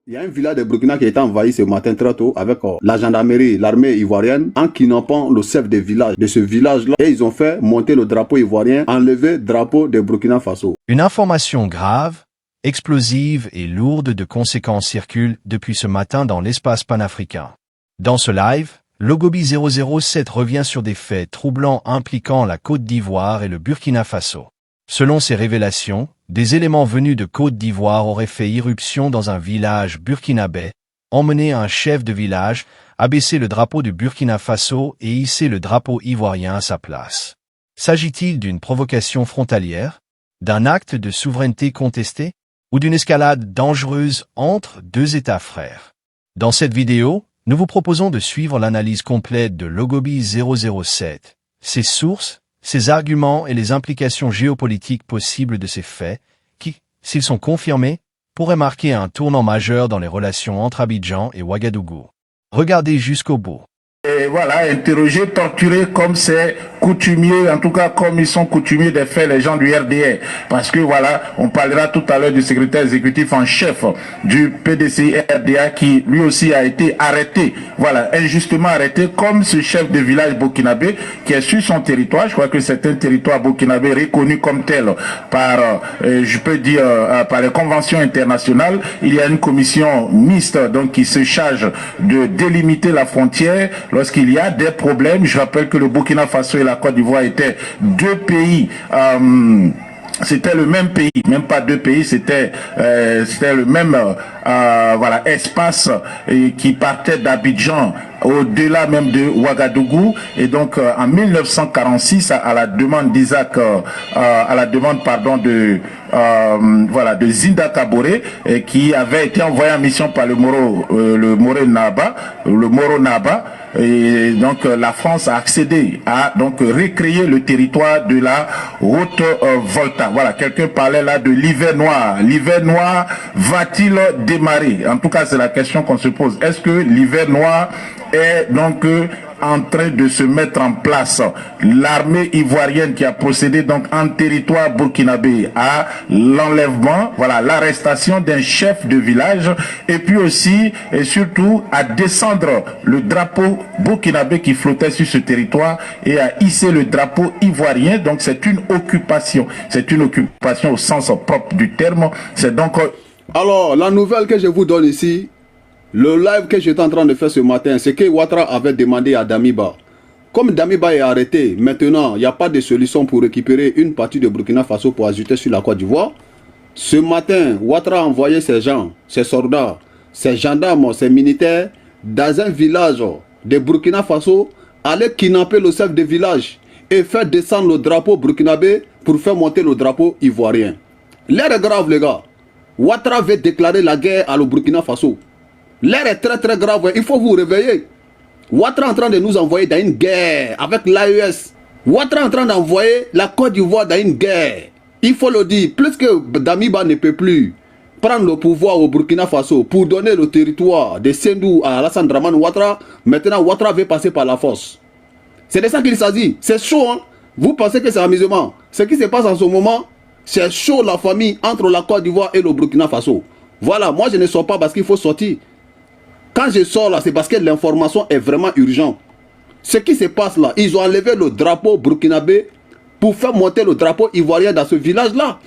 Il y a un village de Burkina qui a été envahi ce matin très tôt avec la gendarmerie, l'armée ivoirienne, en kidnappant le chef de village de ce village-là. Et ils ont fait monter le drapeau ivoirien, enlever le drapeau de Burkina Faso. Une information grave, explosive et lourde de conséquences circule depuis ce matin dans l'espace panafricain. Dans ce live, Logobi 007 revient sur des faits troublants impliquant la Côte d'Ivoire et le Burkina Faso. Selon ces révélations, des éléments venus de Côte d'Ivoire auraient fait irruption dans un village burkinabé, emmené un chef de village, abaissé le drapeau du Burkina Faso et hissé le drapeau ivoirien à sa place. S'agit-il d'une provocation frontalière, d'un acte de souveraineté contesté, ou d'une escalade dangereuse entre deux États frères? Dans cette vidéo, nous vous proposons de suivre l'analyse complète de Logobi 007, ses sources, ses arguments et les implications géopolitiques possibles de ces faits, qui, s'ils sont confirmés, pourraient marquer un tournant majeur dans les relations entre Abidjan et Ouagadougou. Regardez jusqu'au bout. Et voilà, interroger, torturer comme c'est coutumier, en tout cas comme ils sont coutumiers de faire les gens du RDR. Parce que voilà, on parlera tout à l'heure du secrétaire exécutif en chef du PDCI RDA qui lui aussi a été arrêté, voilà, injustement arrêté comme ce chef de village burkinabé qui est sur son territoire. Je crois que c'est un territoire burkinabé reconnu comme tel par, je peux dire, par les conventions internationales. Il y a une commission mixte donc qui se charge de délimiter la frontière lorsqu'il y a des problèmes. Je rappelle que le Burkina Faso et la Côte d'Ivoire étaient deux pays, c'était le même pays, même pas deux pays, c'était le même voilà, espace qui partait d'Abidjan au-delà même de Ouagadougou. Et donc en 1946, à la demande d'Isaac, à la demande pardon de voilà, de Zinda Kaboré, qui avait été envoyé en mission par le Moro Naba. Et donc la France a accédé à donc recréer le territoire de la Haute Volta. Voilà, quelqu'un parlait là de l'hiver noir. L'hiver noir va-t-il démarrer? En tout cas, c'est la question qu'on se pose. Est-ce que l'hiver noir est donc en train de se mettre en place? L'armée ivoirienne qui a procédé donc en territoire burkinabé à l'enlèvement, voilà, l'arrestation d'un chef de village, et puis aussi et surtout à descendre le drapeau burkinabé qui flottait sur ce territoire et à hisser le drapeau ivoirien. Donc c'est une occupation au sens propre du terme. C'est donc alors la nouvelle que je vous donne ici, le live que j'étais en train de faire ce matin, c'est que Ouattara avait demandé à Damiba. Comme Damiba est arrêté, maintenant, il n'y a pas de solution pour récupérer une partie de Burkina Faso pour ajouter sur la Côte d'Ivoire. Ce matin, Ouattara a envoyé ses gens, ses soldats, ses gendarmes, ses militaires, dans un village de Burkina Faso, aller kidnapper le chef de village et faire descendre le drapeau burkinabé pour faire monter le drapeau ivoirien. L'air est grave, les gars. Ouattara veut déclarer la guerre à le Burkina Faso. L'air est très très grave, il faut vous réveiller. Ouattara est en train de nous envoyer dans une guerre avec l'AES. Ouattara est en train d'envoyer la Côte d'Ivoire dans une guerre. Il faut le dire, plus que Damiba ne peut plus prendre le pouvoir au Burkina Faso pour donner le territoire de Sendou à Alassane Dramane Ouattara, maintenant Ouattara veut passer par la force. C'est de ça qu'il s'agit. C'est chaud, hein? Vous pensez que c'est amusement? Ce qui se passe en ce moment, c'est chaud la famille entre la Côte d'Ivoire et le Burkina Faso. Voilà, moi je ne sors pas parce qu'il faut sortir. Quand je sors là, c'est parce que l'information est vraiment urgente. Ce qui se passe là, ils ont enlevé le drapeau burkinabé pour faire monter le drapeau ivoirien dans ce village-là.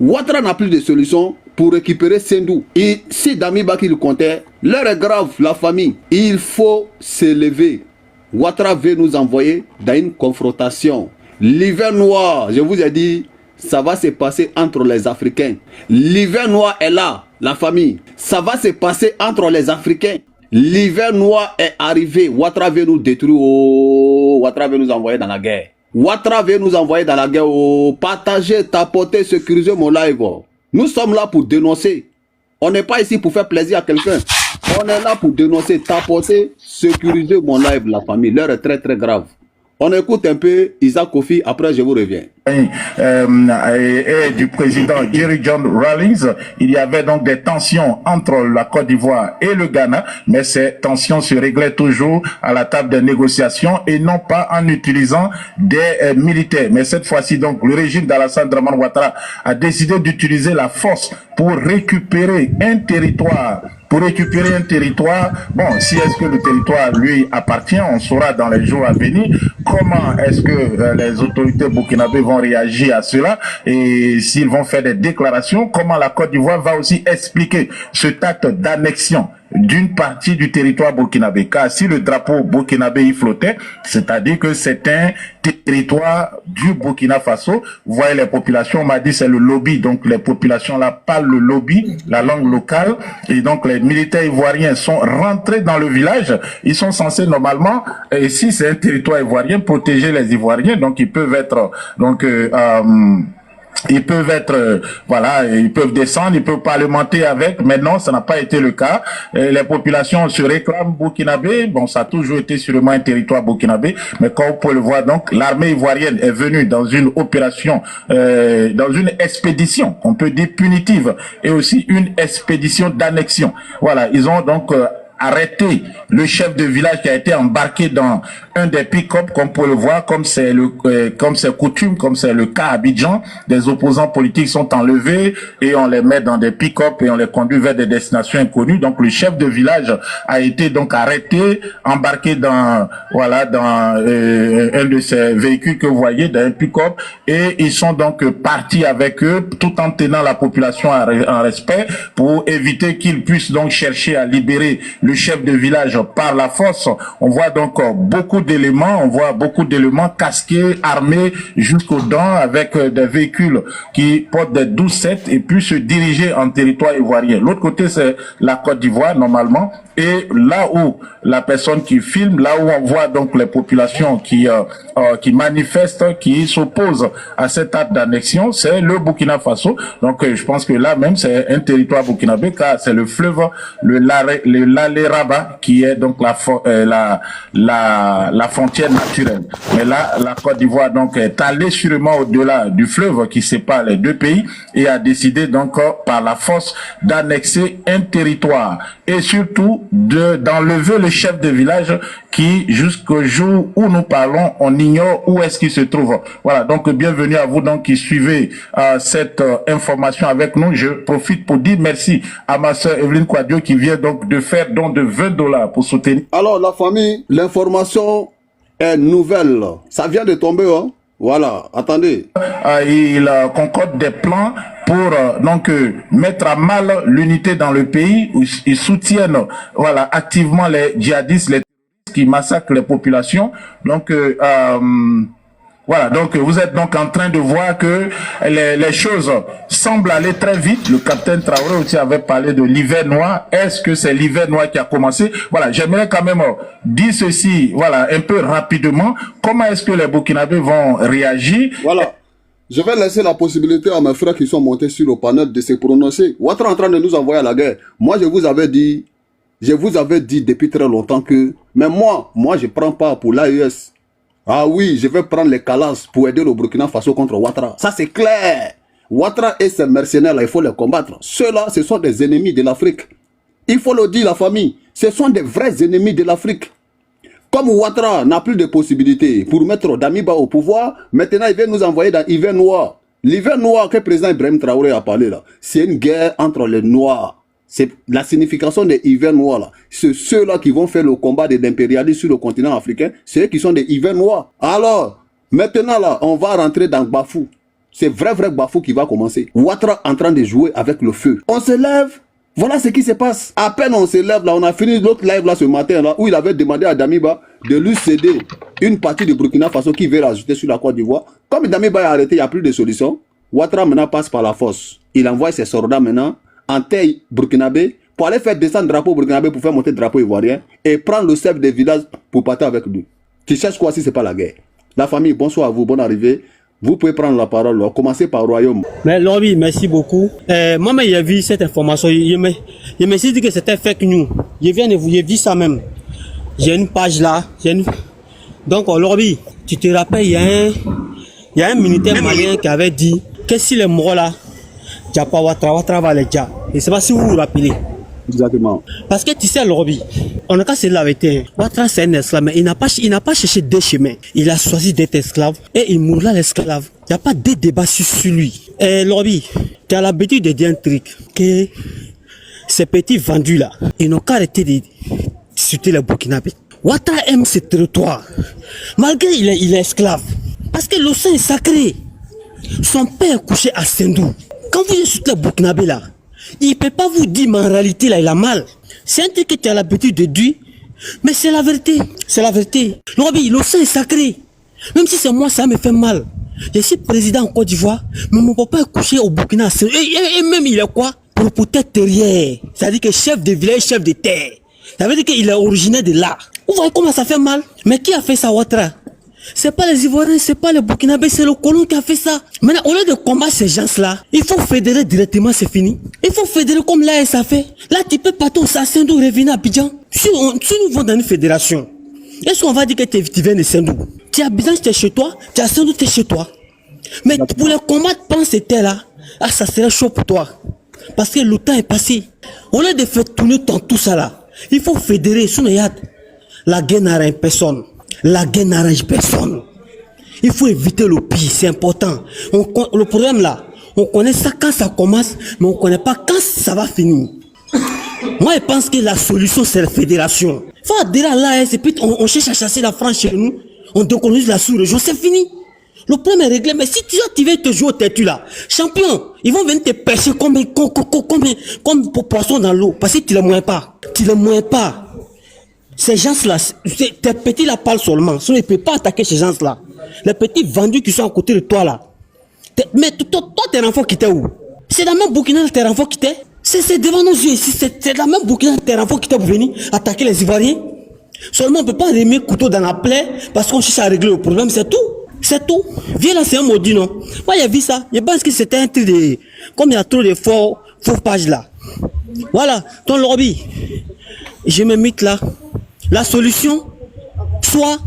Ouattara n'a plus de solution pour récupérer Sendou. Et si Damiba qui le comptait, l'heure est grave, la famille. Il faut s'élever. Ouattara veut nous envoyer dans une confrontation. L'hiver noir, je vous ai dit, ça va se passer entre les Africains. L'hiver noir est là, la famille. Ça va se passer entre les Africains. L'hiver noir est arrivé. Ouattara veut nous détruire. Oh, Ouattara veut nous envoyer dans la guerre. Ouattara veut nous envoyer dans la guerre. Oh, partagez, tapotez, sécurisez mon live. Oh. Nous sommes là pour dénoncer. On n'est pas ici pour faire plaisir à quelqu'un. On est là pour dénoncer, tapoter, sécuriser mon live, la famille. L'heure est très très grave. On écoute un peu Isaac Kofi, après je vous reviens. et du président Jerry John Rawlings, il y avait donc des tensions entre la Côte d'Ivoire et le Ghana, mais ces tensions se réglaient toujours à la table des négociations et non pas en utilisant des militaires. Mais cette fois-ci, donc, le régime d'Alassane Dramane Ouattara a décidé d'utiliser la force pour récupérer un territoire. Bon, si est-ce que le territoire lui appartient, on saura dans les jours à venir comment est-ce que les autorités burkinabées vont réagir à cela et s'ils vont faire des déclarations, comment la Côte d'Ivoire va aussi expliquer cet acte d'annexion d'une partie du territoire burkinabé. Car si le drapeau burkinabé y flottait, c'est-à-dire que c'est un territoire du Burkina Faso. Vous voyez les populations, on m'a dit c'est le lobby, donc les populations là parlent le lobby, la langue locale, et donc les militaires ivoiriens sont rentrés dans le village. Ils sont censés normalement, et si c'est un territoire ivoirien, protéger les Ivoiriens, donc ils peuvent être voilà, ils peuvent descendre, ils peuvent parlementer avec, mais non, ça n'a pas été le cas. Et les populations se réclament burkinabé. Bon, ça a toujours été sûrement un territoire burkinabé, mais comme vous pouvez le voir, donc, l'armée ivoirienne est venue dans une opération, dans une expédition, on peut dire punitive, et aussi une expédition d'annexion. Voilà, ils ont donc arrêté le chef de village qui a été embarqué dans un des pick-up, comme pour le voir, comme c'est coutume, comme c'est le cas à Abidjan. Des opposants politiques sont enlevés et on les met dans des pick-up et on les conduit vers des destinations inconnues. Donc le chef de village a été donc arrêté, embarqué dans un de ces véhicules que vous voyez, dans un pick-up, et ils sont donc partis avec eux tout en tenant la population en respect pour éviter qu'ils puissent donc chercher à libérer le chef de village par la force. On voit donc beaucoup d'éléments casqués, armés jusqu'aux dents, avec des véhicules qui portent des 12-7 et puis se diriger en territoire ivoirien. L'autre côté, c'est la Côte d'Ivoire, normalement. Et là où la personne qui filme, là où on voit donc les populations qui manifestent, qui s'opposent à cet acte d'annexion, c'est le Burkina Faso. Donc je pense que là même c'est un territoire burkinabé, car c'est le fleuve, le Lalé-Raba, qui est donc la frontière naturelle. Mais là, la Côte d'Ivoire donc est allée sûrement au-delà du fleuve qui sépare les deux pays et a décidé donc par la force d'annexer un territoire et surtout d'enlever le chef de village qui, jusqu'au jour où nous parlons, on ignore où est-ce qu'il se trouve. Voilà, donc bienvenue à vous donc qui suivez cette information avec nous. Je profite pour dire merci à ma sœur Evelyne Quadio qui vient donc de faire don de $20 pour soutenir. Alors la famille, l'information est nouvelle. Ça vient de tomber, hein. Voilà, attendez. Il concorde des plans pour donc mettre à mal l'unité dans le pays. Ils soutiennent voilà activement les djihadistes, les terroristes qui massacrent les populations. Donc voilà, donc vous êtes donc en train de voir que les choses semblent aller très vite. Le capitaine Traoré aussi avait parlé de l'hiver noir. Est-ce que c'est l'hiver noir qui a commencé? Voilà, j'aimerais quand même dire ceci, voilà, un peu rapidement. Comment est-ce que les Burkinabés vont réagir? Voilà. Je vais laisser la possibilité à mes frères qui sont montés sur le panel de se prononcer. Ouattara est en train de nous envoyer à la guerre. Moi, je vous avais dit depuis très longtemps que, mais moi, je prends pas pour l'AES. Ah oui, je vais prendre les Kalas pour aider le Burkina Faso contre Ouattara. Ça, c'est clair. Ouattara et ses mercenaires, là, il faut les combattre. Ceux-là, ce sont des ennemis de l'Afrique. Il faut le dire, la famille. Ce sont des vrais ennemis de l'Afrique. Comme Ouattara n'a plus de possibilités pour mettre Damiba au pouvoir, maintenant, il vient nous envoyer dans l'hiver noir. L'hiver noir que le président Ibrahim Traoré a parlé, là, c'est une guerre entre les Noirs. C'est la signification des hivers noirs là. C'est ceux-là qui vont faire le combat des impérialistes sur le continent africain. C'est eux qui sont des hivers noirs. Alors, maintenant là, on va rentrer dans Bafou. C'est vrai Bafou qui va commencer. Ouattara en train de jouer avec le feu. On se lève. Voilà ce qui se passe. À peine on se lève là, on a fini l'autre live là ce matin là, où il avait demandé à Damiba de lui céder une partie du Burkina Faso qui veut rajouter sur la Côte d'Ivoire. Comme Damiba est arrêté, il n'y a plus de solution. Ouattara maintenant passe par la force. Il envoie ses soldats maintenant en terre burkinabé pour aller faire descendre le drapeau burkinabé pour faire monter le drapeau ivoirien et prendre le chef des villages pour partir avec lui. Tu cherches quoi si ce n'est pas la guerre? La famille, bonsoir à vous, bonne arrivée. Vous pouvez prendre la parole. Commencez par Royaume. Mais Lobby, merci beaucoup. Moi, j'ai vu cette information. Je me suis dit que c'était fake news. J'ai vu ça même. J'ai une page là. Donc, Lobby, tu te rappelles, il Il y a un militaire malien qui avait dit que si les morts là, Diapa Ouattara va les dire. Je ne sais pas si vous vous rappelez. Exactement. Parce que tu sais, Lorobi, on n'a qu'à se la vérité. Ouattara c'est un esclave, mais il n'a pas cherché deux chemins. Il a choisi d'être esclave et il mourra l'esclave. Il n'y a pas de débat sur lui. Lorobi, tu as l'habitude de dire un truc, que ces petits vendus là, ils n'ont qu'à arrêter de discuter les Burkinabés. Ouattara aime ce territoire, malgré il est esclave. Parce que le sang est sacré. Son père est couché à Sendou. Quand vous insultez les Burkinabés là, il ne peut pas vous dire, mais en réalité, là, il a mal. C'est un truc que tu as l'habitude de dire, mais c'est la vérité. C'est la vérité. Le sang est sacré. Même si c'est moi, ça me fait mal. Je suis président en Côte d'Ivoire, mais mon papa est couché au Burkina. Et même, il est quoi? Propriétaire terrière. C'est-à-dire que chef de village, chef de terre. Ça veut dire qu'il est originaire de là. Vous voyez comment ça fait mal? Mais qui a fait ça, Ouattara? C'est pas les Ivoiriens, c'est pas les Burkinabés, c'est le colon qui a fait ça. Maintenant, au lieu de combattre ces gens-là, il faut fédérer directement, c'est fini. Il faut fédérer comme l'AS a fait. Là, tu peux partir au Sendou, revenir à Abidjan. Si nous vont dans une fédération, est-ce qu'on va dire que tu viens de Sendou? Tu as Abidjan, tu es chez toi, tu as Sendou, tu es chez toi. Mais pour les combattre, pendant ces terres-là, ça serait chaud pour toi. Parce que le temps est passé. Au lieu de faire tourner tout ça là, il faut fédérer. La guerre n'arrange personne. La guerre n'arrange personne. Il faut éviter le pire, c'est important. Le problème là, on connaît ça quand ça commence, mais on ne connaît pas quand ça va finir. Moi, je pense que la solution, c'est la fédération. Il faut adhérer à l'AS et puis on cherche à chasser la France chez nous. On décolonise la sous-région, c'est fini. Le problème est réglé, mais si tu vas te jouer au têtu là, champion, ils vont venir te pêcher comme poisson dans l'eau, parce que tu ne les moyens pas. Tu ne les moyens pas. Ces gens-là, tes petits là parlent seulement. Sinon, ils ne peuvent pas attaquer ces gens-là. Les petits vendus qui sont à côté de toi là. Mais toi, tes renforts qui étaient où? C'est la même Burkina tes renforts qui étaient? C'est devant nos yeux ici. C'est la même Burkina tes renforts qui étaient pour venir attaquer les Ivoiriens. Seulement, on ne peut pas remettre couteau dans la plaie parce qu'on cherche à régler le problème, c'est tout. C'est tout. Viens là, c'est un maudit, non? Moi, j'ai vu ça. Je pense que c'était un truc de... Comme il y a trop de faux pages là. Voilà, ton lobby. Je me mets là. La solution, soit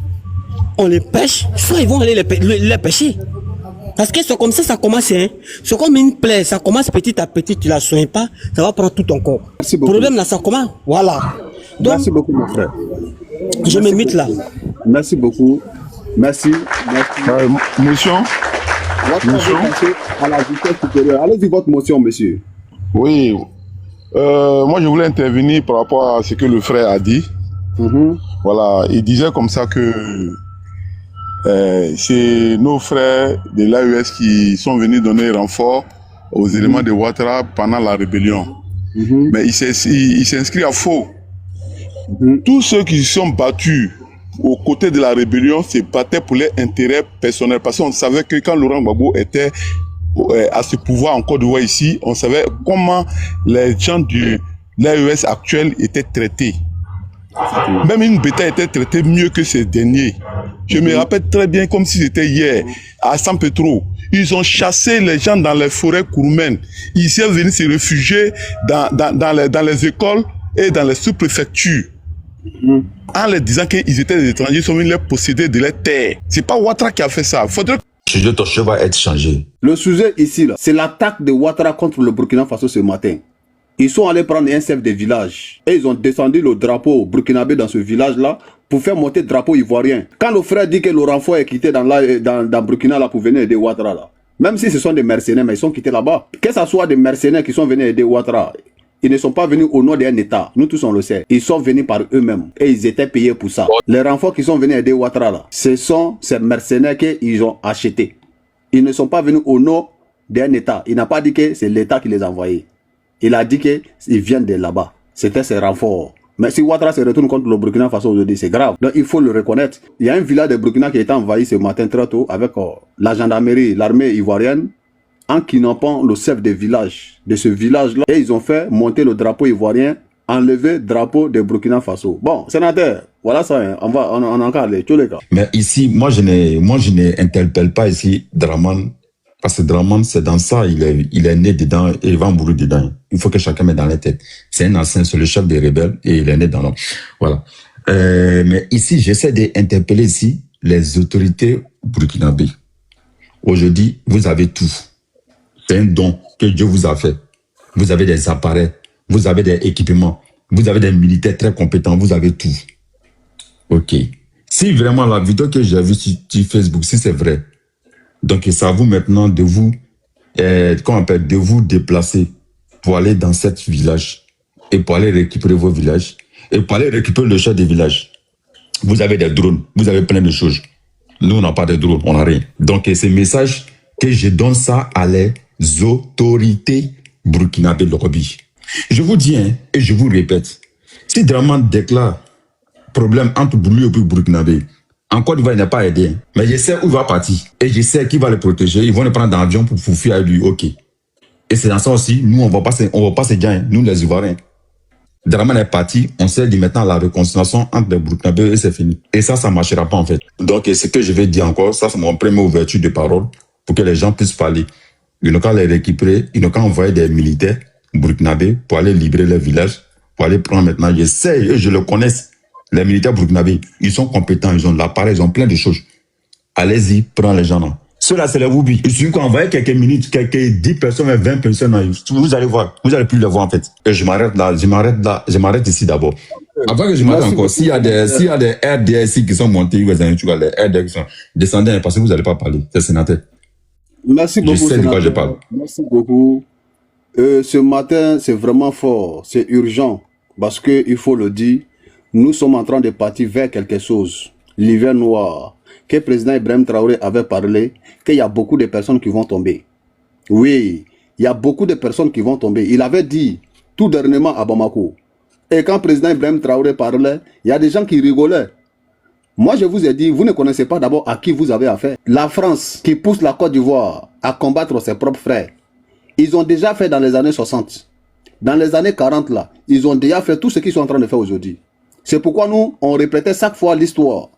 on les pêche, soit ils vont aller les pêcher. Parce que c'est comme ça commence. Hein. C'est comme une plaie, ça commence petit à petit, tu ne la soignes pas, ça va prendre tout ton corps. Merci beaucoup. Le problème là, ça commence. Voilà. Donc, merci beaucoup, mon frère. Je me mets là. Merci beaucoup. Merci. Motion. À la vitesse supérieure. Allez-y, votre motion, monsieur. Oui. Moi, je voulais intervenir par rapport à ce que le frère a dit. Voilà, il disait comme ça que c'est nos frères de l'AES qui sont venus donner renfort aux éléments de Ouattara pendant la rébellion. Mais il s'inscrit à faux. Tous ceux qui se sont battus aux côtés de la rébellion se battaient pour leurs intérêts personnels. Parce qu'on savait que quand Laurent Gbagbo était à ce pouvoir en Côte d'Ivoire ici, on savait comment les gens de l'AES actuel étaient traités. Même une bêta était traitée mieux que ces derniers. Je me rappelle très bien comme si c'était hier, à San Petro. Ils ont chassé les gens dans les forêts courmènes. Ils sont venus se réfugier dans les écoles et dans les sous-préfectures. En leur disant qu'ils étaient des étrangers, ils sont venus les posséder de leurs terres. C'est pas Ouattara qui a fait ça. Faudrait... Ton sujet va être changé. Le sujet ici, c'est l'attaque de Ouattara contre le Burkina Faso ce matin. Ils sont allés prendre un chef de village et ils ont descendu le drapeau burkinabé dans ce village-là pour faire monter le drapeau ivoirien. Quand le frère dit que le renfort est quitté dans Burkina là pour venir aider Ouattara là, même si ce sont des mercenaires, mais ils sont quittés là-bas. Que ce soit des mercenaires qui sont venus aider Ouattara, ils ne sont pas venus au nom d'un État. Nous tous on le sait. Ils sont venus par eux-mêmes et ils étaient payés pour ça. Les renforts qui sont venus aider Ouattara là, ce sont ces mercenaires qu'ils ont achetés. Ils ne sont pas venus au nom d'un État. Il n'a pas dit que c'est l'État qui les a envoyés. Il a dit qu'ils viennent de là-bas. C'était ses renforts. Mais si Ouattara se retourne contre le Burkina Faso aujourd'hui, c'est grave. Donc il faut le reconnaître. Il y a un village de Burkina qui a été envahi ce matin très tôt avec la gendarmerie, l'armée ivoirienne, en kidnappant le chef de village, de ce village-là. Et ils ont fait monter le drapeau ivoirien, enlever le drapeau de Burkina Faso. Bon, sénateur, voilà ça, hein. On en encore aller, tous les cas. Mais ici, moi je n'interpelle pas ici Draman. Parce que Draman, c'est dans ça, il est né dedans et il va mourir dedans. Il faut que chacun mette dans la tête. C'est un ancien, c'est le chef des rebelles et il est né dans l'homme. Voilà. Mais ici, j'essaie d'interpeller ici les autorités burkinabées. Aujourd'hui, vous avez tout. C'est un don que Dieu vous a fait. Vous avez des appareils, vous avez des équipements, vous avez des militaires très compétents, vous avez tout. Ok. Si vraiment la vidéo que j'ai vue sur Facebook, si c'est vrai, donc c'est à vous maintenant de vous, de vous déplacer pour aller dans cet village et pour aller récupérer vos villages et pour aller récupérer le chef des villages. Vous avez des drones, vous avez plein de choses. Nous, on n'a pas de drones, on n'a rien. Donc, ce message que je donne ça à les autorités burkinabées lobby. Je vous dis, hein, et je vous répète, si Draman déclare problème entre lui et Burkinabé, en Côte d'Ivoire, il n'a pas aidé. Hein. Mais je sais où il va partir. Et je sais qui va le protéger. Ils vont le prendre dans l'avion pour fuir à lui. OK. Et c'est dans ça aussi, nous, on ne va pas se dire, hein, nous, les Ivoiriens. Draman est parti, on sait dit maintenant la réconciliation entre les Burkinabés et c'est fini. Et ça ne marchera pas en fait. Donc, ce que je vais dire encore, ça c'est mon première ouverture de parole pour que les gens puissent parler. Ils n'ont qu'à les récupérer, ils n'ont qu'à envoyer des militaires burkinabés pour aller libérer les villages, pour aller prendre maintenant, je sais, et je le connais, les militaires burkinabés, ils sont compétents, ils ont de l'appareil, ils ont plein de choses. Allez-y, prends les gens là. Ceux-là, c'est les Woubi. Il suffit qu'on envoie quelques minutes, quelques 10 personnes, 20 personnes, vous allez voir, vous allez plus les voir en fait. Et je m'arrête là, je m'arrête ici d'abord. Avant que je m'arrête encore, s'il y a des RDS qui sont montés, vous allez, tu vois, les RDS qui sont descendants, parce que vous n'allez pas parler, c'est sénateur. Merci beaucoup. Je sais de quoi je parle. Merci beaucoup. Ce matin, c'est vraiment fort, c'est urgent, parce que il faut le dire, nous sommes en train de partir vers quelque chose. L'hiver noir, que le président Ibrahim Traoré avait parlé, qu'il y a beaucoup de personnes qui vont tomber. Oui, il y a beaucoup de personnes qui vont tomber. Il avait dit tout dernièrement à Bamako. Et quand le président Ibrahim Traoré parlait, il y a des gens qui rigolaient. Moi, je vous ai dit, vous ne connaissez pas d'abord à qui vous avez affaire. La France, qui pousse la Côte d'Ivoire à combattre ses propres frères, ils ont déjà fait dans les années 60. Dans les années 40, là, ils ont déjà fait tout ce qu'ils sont en train de faire aujourd'hui. C'est pourquoi nous, on répétait chaque fois l'histoire.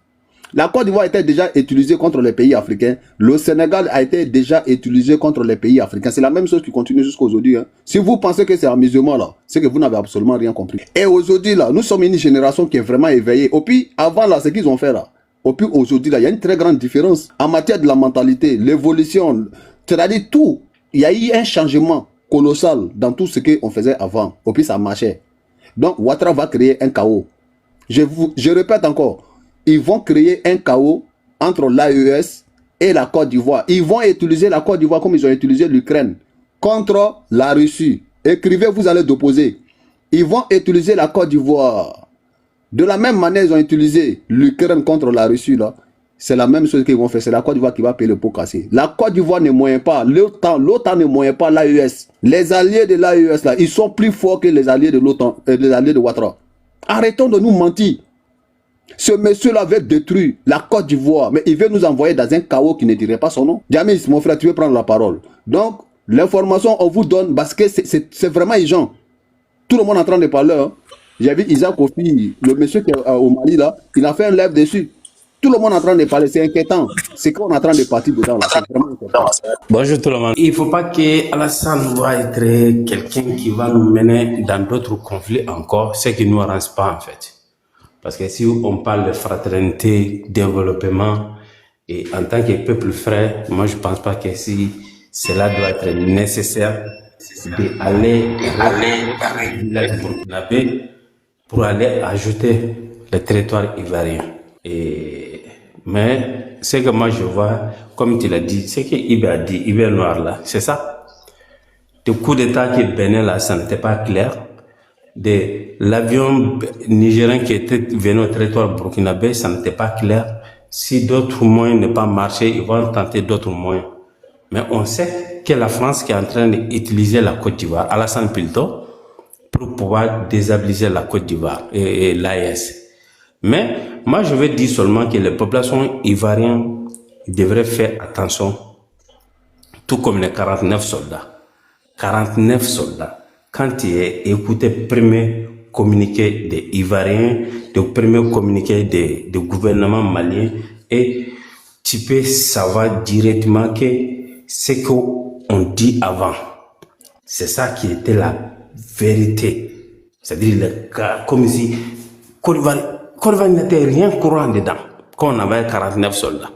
La Côte d'Ivoire était déjà utilisée contre les pays africains. Le Sénégal a été déjà utilisé contre les pays africains. C'est la même chose qui continue jusqu'à aujourd'hui. Hein. Si vous pensez que c'est amusement là, c'est que vous n'avez absolument rien compris. Et aujourd'hui là, nous sommes une génération qui est vraiment éveillée. Et puis avant là, ce qu'ils ont fait là. Et puis aujourd'hui là, il y a une très grande différence en matière de la mentalité, l'évolution, c'est-à-dire tout. Il y a eu un changement colossal dans tout ce qu'on faisait avant. Et puis ça marchait. Donc Ouattara va créer un chaos. Je répète encore. Ils vont créer un chaos entre l'AES et la Côte d'Ivoire. Ils vont utiliser la Côte d'Ivoire comme ils ont utilisé l'Ukraine contre la Russie. Écrivez, vous allez d'opposer. Ils vont utiliser la Côte d'Ivoire. De la même manière, ils ont utilisé l'Ukraine contre la Russie. C'est la même chose qu'ils vont faire. C'est la Côte d'Ivoire qui va payer le pot cassé. La Côte d'Ivoire ne moyen pas. L'OTAN ne moyen pas l'AES. Les alliés de l'AES, là, ils sont plus forts que les alliés de l'OTAN, les alliés de Ouattara. Arrêtons de nous mentir. Ce monsieur-là veut détruire la Côte d'Ivoire, mais il veut nous envoyer dans un chaos qui ne dirait pas son nom. Jamis, mon frère, tu veux prendre la parole. Donc, l'information, on vous donne parce que c'est vraiment urgent. Tout le monde est en train de parler. Hein. J'ai vu Isaac Kofi, le monsieur qui est au Mali, là, il a fait un live dessus. Tout le monde est en train de parler, c'est inquiétant. C'est qu'on est en train de partir dedans, là. C'est vraiment inquiétant. Bonjour tout le monde. Il ne faut pas que Alassane va être quelqu'un qui va nous mener dans d'autres conflits encore, ce qui ne nous arrange pas en fait. Parce que si on parle de fraternité, développement, et en tant que peuple frère, moi je ne pense pas que si cela doit être nécessaire d'aller village burkinabé pour aller ajouter le territoire ivoirien. Mais ce que moi je vois, comme tu l'as dit, ce qu'Ibé a dit, Ibé Noir là, c'est ça. Le coup d'état qui venait là, ça n'était pas clair. De l'avion nigérien qui était venu au territoire burkinabé, ça n'était pas clair. Si d'autres moyens n'ont pas marché, ils vont tenter d'autres moyens. Mais on sait que la France qui est en train d'utiliser la Côte d'Ivoire, Alassane Pilto, pour pouvoir déstabiliser la Côte d'Ivoire et l'AES. Mais moi je veux dire seulement que les populations ivoiriennes devraient faire attention, tout comme les 49 soldats. 49 soldats. Quand tu as écouté le premier communiqué des Ivoiriens, le premier communiqué des gouvernements maliens, et tu peux savoir directement que ce qu'on dit avant, c'est ça qui était la vérité. C'est-à-dire, comme si Côte d'Ivoire n'était rien courant dedans, quand on avait 49 soldats.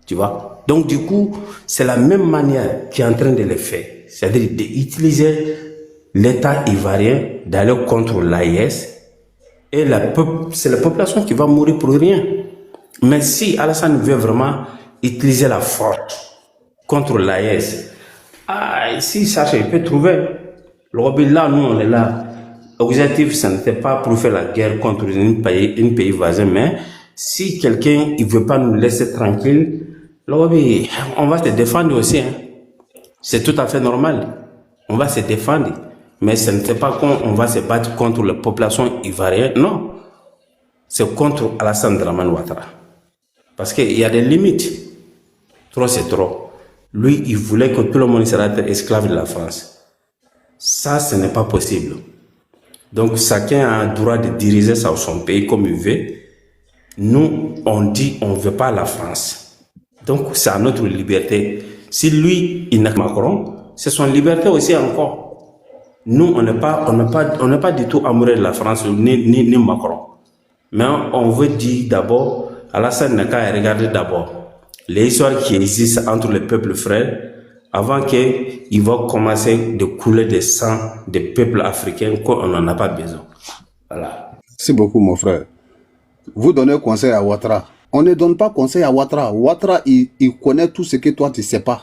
Tu vois? Donc, du coup, c'est la même manière qui est en train de le faire. C'est-à-dire d'utiliser l'État ivoirien d'aller contre l'AIS. Et c'est la population qui va mourir pour rien. Mais si Alassane veut vraiment utiliser la force contre l'AIS, si ça, il peut trouver. Là, nous, on est là. L'objectif, ce n'était pas pour faire la guerre contre un pays voisin, mais si quelqu'un ne veut pas nous laisser tranquille, on va se défendre aussi. Hein. C'est tout à fait normal. On va se défendre. Mais ce n'était pas qu'on va se battre contre la population ivoirienne. Non. C'est contre Alassane Dramane Ouattara. Parce qu'il y a des limites. Trop, c'est trop. Lui, il voulait que tout le monde sera esclave de la France. Ça, ce n'est pas possible. Donc, chacun a le droit de diriger son pays comme il veut. Nous, on dit on ne veut pas la France. Donc, c'est à notre liberté. Si lui, il n'a pas Macron, c'est son liberté aussi encore. Nous, on n'est pas du tout amoureux de la France ni Macron. Mais on veut dire d'abord, Alassane n'a qu'à regarder d'abord les histoires qui existent entre les peuples frères avant qu'il va commencer de couler des sangs des peuples africains qu'on n'en a pas besoin. Voilà. Merci beaucoup, mon frère. Vous donnez conseil à Ouattara. On ne donne pas conseil à Ouattara. Ouattara, il connaît tout ce que toi, tu ne sais pas.